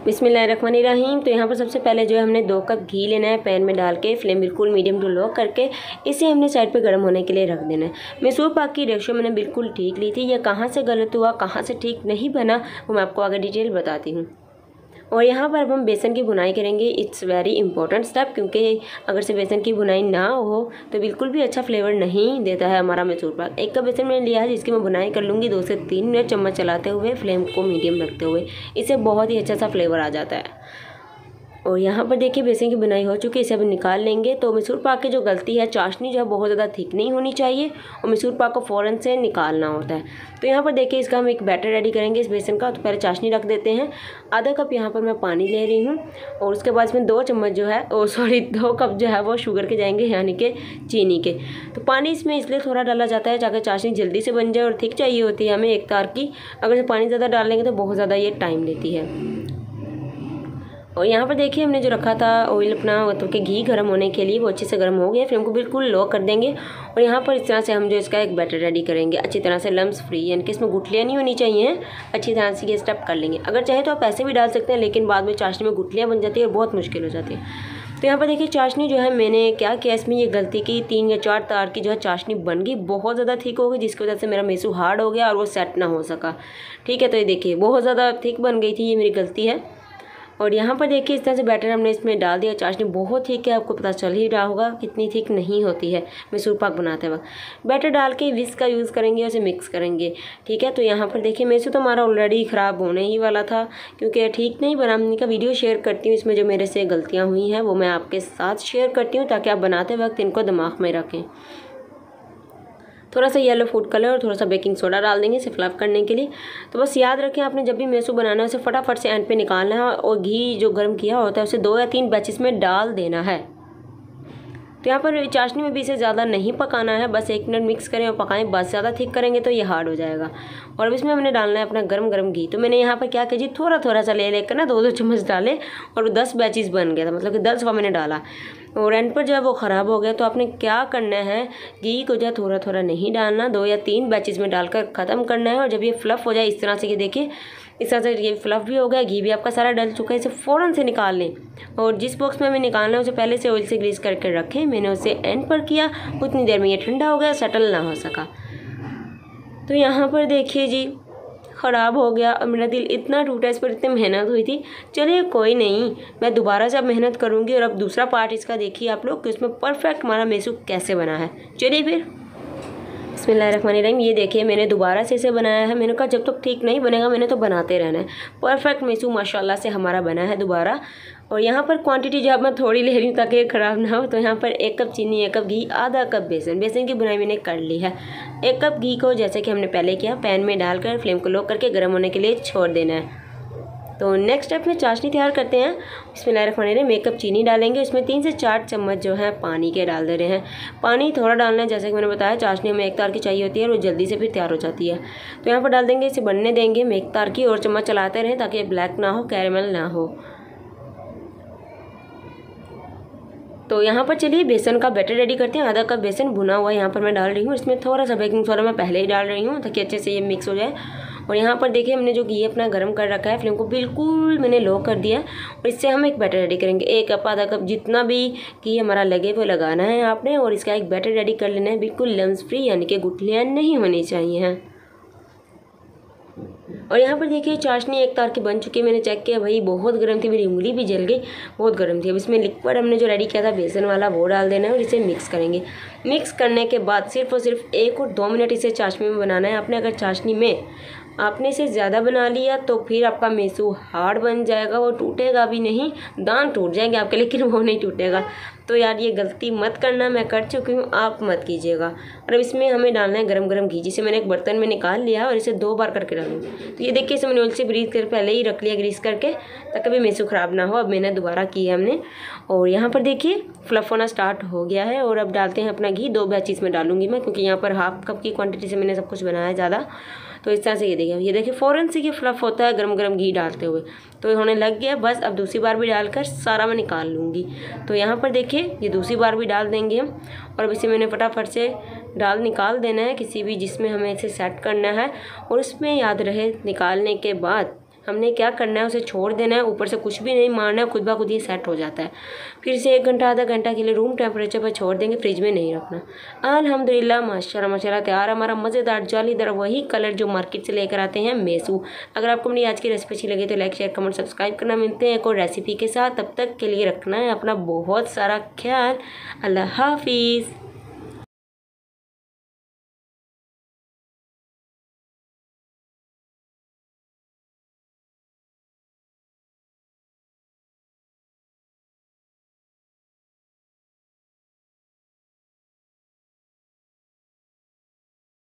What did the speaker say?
बिस्मिल्लाहिर्रहमानिर्रहीम। तो यहाँ पर सबसे पहले जो है हमने 2 कप घी लेना है, पैन में डाल के फ्लेम बिल्कुल मीडियम टू लो करके इसे हमने साइड पे गर्म होने के लिए रख देना है। मैसूर पाक की रेशो मैंने बिल्कुल ठीक ली थी। यह कहाँ से गलत हुआ, कहाँ से ठीक नहीं बना, वो मैं आपको आगे डिटेल बताती हूँ। और यहाँ पर अब हम बेसन की भुनाई करेंगे। इट्स वेरी इंपॉर्टेंट स्टेप, क्योंकि अगर से बेसन की भुनाई ना हो तो बिल्कुल भी अच्छा फ्लेवर नहीं देता है हमारा मैसूर पाक। 1 कप बेसन मैंने लिया है, जिसकी मैं भुनाई कर लूँगी 2 से 3 मिनट चम्मच चलाते हुए, फ्लेम को मीडियम रखते हुए। इससे बहुत ही अच्छा सा फ्लेवर आ जाता है। और यहाँ पर देखिए बेसन की बुनाई हो चुकी है, इसे अब निकाल लेंगे। तो मैसूर पाक की जो गलती है, चाशनी जो है बहुत ज़्यादा थिक नहीं होनी चाहिए और मैसूर पाक को फ़ौरन से निकालना होता है। तो यहाँ पर देखिए इसका हम एक बैटर रेडी करेंगे इस बेसन का। तो पहले चाशनी रख देते हैं। आधा कप यहाँ पर मैं पानी ले रही हूँ और उसके बाद इसमें 2 चम्मच जो है 2 कप जो है वो शुगर के जाएंगे, यानी कि चीनी के। तो पानी इसमें इसलिए थोड़ा डाला जाता है ताकि चाशनी जल्दी से बन जाए और थिक चाहिए होती है हमें एक तार की। अगर से पानी ज़्यादा डालेंगे तो बहुत ज़्यादा ये टाइम लेती है। और यहाँ पर देखिए हमने जो रखा था ऑयल अपना, मतलब कि घी गर्म होने के लिए, वो अच्छे से गर्म हो गया। फ्लेम को बिल्कुल लो कर देंगे और यहाँ पर इस तरह से हम जो इसका एक बैटर रेडी करेंगे अच्छी तरह से लम्स फ्री, यानी कि इसमें गुठलियाँ नहीं होनी चाहिए। अच्छी तरह से ये स्टेप कर लेंगे। अगर चाहे तो आप ऐसे भी डाल सकते हैं, लेकिन बाद में चाशनी में गुठलियाँ बन जाती है और बहुत मुश्किल हो जाती है। तो यहाँ पर देखिए चाशनी जो है मैंने क्या किया, इसमें ये गलती की 3 या 4 तार की जो है चाशनी बन गई, बहुत ज़्यादा थिक हो गई, जिसकी वजह से मेरा मैसूर हार्ड हो गया और वो सेट ना हो सका। ठीक है, तो ये देखिए बहुत ज़्यादा थिक बन गई थी, ये मेरी गलती है। और यहाँ पर देखिए इस तरह से बैटर हमने इसमें डाल दिया। चाशनी बहुत थिक है, आपको पता चल ही रहा होगा कितनी थिक नहीं होती है मैसूर पाक बनाते वक्त। बैटर डाल के विस्क का यूज़ करेंगे और उसे मिक्स करेंगे। ठीक है, तो यहाँ पर देखिए मैसूर तो हमारा ऑलरेडी ख़राब होने ही वाला था, क्योंकि ठीक नहीं बना। हमने का वीडियो शेयर करती हूँ, इसमें जो मेरे से गलतियाँ हुई हैं वो मैं आपके साथ शेयर करती हूँ, ताकि आप बनाते वक्त इनको दिमाग में रखें। थोड़ा सा येलो फूड कलर और थोड़ा सा बेकिंग सोडा डाल देंगे इसे फ्लफ करने के लिए। तो बस याद रखें, आपने जब भी मैसूर बनाना है उसे फटाफट से एंड पे निकालना है और घी जो गर्म किया होता है उसे 2 या 3 बैचेस में डाल देना है। तो यहाँ पर चाशनी में भी इसे ज़्यादा नहीं पकाना है, बस 1 मिनट मिक्स करें और पकाएं। बस ज़्यादा थिक करेंगे तो ये हार्ड हो जाएगा। और अब इसमें हमने डालना है अपना गरम गरम घी। तो मैंने यहाँ पर क्या किया जी, थोड़ा थोड़ा सा ले लेकर ना 2-2 चम्मच डाले और 10 बैचेस बन गया था, मतलब कि 10 मैंने डाला। और एंड पर जो है वो ख़राब हो गया। तो आपने क्या करना है, घी को जो है थोड़ा थोड़ा नहीं डालना, 2 या 3 बैचेस में डालकर ख़त्म करना है। और जब ये फ्लफ़ हो जाए इस तरह से, ये देखिए इस तरह से ये फ्लफ़ भी हो गया, घी भी आपका सारा डल चुका है, इसे फ़ौरन से निकाल लें। और जिस बॉक्स में हमें निकालना है उसे पहले से ऑयल से ग्रीस करके रखें। मैंने उसे एंड पर किया, उतनी देर में ये ठंडा हो गया, सेटल ना हो सका। तो यहाँ पर देखिए जी ख़राब हो गया और मेरा दिल इतना टूटा, इस पर इतनी मेहनत हुई थी। चलिए कोई नहीं, मैं दोबारा से अब मेहनत करूँगी। और अब दूसरा पार्ट इसका देखिए आप लोग कि उसमें परफेक्ट हमारा मैसूर कैसे बना है। चलिए फिर बिस्मिल्लाहिर्रहमानिर्रहीम। ये देखिए मैंने दोबारा से इसे बनाया है। मैंने कहा जब तक ठीक नहीं बनेगा मैंने तो बनाते रहना है। परफेक्ट मैसूर माशाल्लाह से हमारा बना है दोबारा। और यहाँ पर क्वांटिटी जो मैं थोड़ी ले रही हूँ ताकि ख़राब ना हो। तो यहाँ पर 1 कप चीनी, 1 कप घी, आधा कप बेसन की बुनाई मैंने कर ली है। 1 कप घी को जैसे कि हमने पहले किया पैन में डालकर फ्लेम को लो करके गर्म होने के लिए छोड़ देना है। तो नेक्स्ट स्टेप में चाशनी तैयार करते हैं। बिस्मिल्लाहिर्रहमानिर्रहीम। 1 कप चीनी डालेंगे, उसमें 3 से 4 चम्मच जो है पानी के डाल दे रहे हैं। पानी थोड़ा डालना है, जैसे कि मैंने बताया चाशनी हमें 1 तार की चाहिए होती है और वो जल्दी से फिर तैयार हो जाती है। तो यहाँ पर डाल देंगे, इसे बनने देंगे हम 1 तार की और चम्मच चलाते रहें ताकि ब्लैक ना हो, कैरेमल ना हो। तो यहाँ पर चलिए बेसन का बैटर रेडी करते हैं। आधा कप बेसन भुना हुआ यहाँ पर मैं डाल रही हूँ। इसमें थोड़ा सा बेकिंग सोडा मैं पहले ही डाल रही हूँ ताकि अच्छे से ये मिक्स हो जाए। और यहाँ पर देखिए हमने जो घी अपना गर्म कर रखा है, फ्लेम को बिल्कुल मैंने लो कर दिया और इससे हम एक बैटर रेडी करेंगे। 1 कप, आधा कप, जितना भी घी हमारा लगे वो लगाना है आपने। और इसका एक बैटर रेडी कर लेना है बिल्कुल लम्स फ्री, यानी कि गुठलियाँ नहीं होनी चाहिए। और यहाँ पर देखिए चाशनी 1 तार की बन चुकी है। मैंने चेक किया, भाई बहुत गर्म थी, मेरी उंगली भी जल गई, बहुत गर्म थी। अब इसमें लिक्विड हमने जो रेडी किया था बेसन वाला वो डाल देना है और इसे मिक्स करेंगे। मिक्स करने के बाद सिर्फ और सिर्फ 1 और 2 मिनट इसे चाशनी में बनाना है आपने। अगर चाशनी में आपने इसे ज़्यादा बना लिया तो फिर आपका मैसूर हार्ड बन जाएगा, वो टूटेगा भी नहीं, दांत टूट जाएंगे आपके, लेकिन वो नहीं टूटेगा। तो यार ये गलती मत करना, मैं कर चुकी हूँ, आप मत कीजिएगा। और अब इसमें हमें डालना है गरम गरम घी, जिसे मैंने एक बर्तन में निकाल लिया और इसे 2 बार करके डालूंगी। तो ये देखिए इसे मैंने ऑयल से ग्रीस कर पहले ही रख लिया ग्रीस करके, ताकि कभी मैसूर ख़राब ना हो। अब मैंने दोबारा किया हमने। और यहाँ पर देखिए फ्लफ़ होना स्टार्ट हो गया है। और अब डालते हैं अपना घी। 2 बैचेस में डालूंगी मैं, क्योंकि यहाँ पर हाफ कप की क्वान्टिटी से मैंने सब कुछ बनाया है ज़्यादा। तो इस तरह से ये देखिए फ़ौरन से ये फ्लफ़ होता है गरम गरम घी डालते हुए। तो ये होने लग गया। बस अब दूसरी बार भी डालकर सारा मैं निकाल लूँगी। तो यहाँ पर देखिए ये दूसरी बार भी डाल देंगे हम। और अब इसे मैंने फटाफट से निकाल देना है किसी भी जिसमें हमें इसे सेट करना है। और इसमें याद रहे निकालने के बाद हमने क्या करना है, उसे छोड़ देना है, ऊपर से कुछ भी नहीं मारना है, खुद ब खुद ये सेट हो जाता है। फिर से 1 घंटा आधा घंटा के लिए रूम टेम्परेचर पर छोड़ देंगे, फ्रिज में नहीं रखना। अल्हम्दुलिल्लाह माशाल्लाह माशाल्लाह तैयार हमारा मज़ेदार जालीदार वही कलर जो मार्केट से लेकर आते हैं मेसू। अगर आपको मेरी आज की रेसिपी अच्छी लगी तो लाइक शेयर कमेंट सब्सक्राइब करना। मिलते हैं एक और रेसिपी के साथ, तब तक के लिए रखना है अपना बहुत सारा ख्याल। अल्लाह हाफिज़।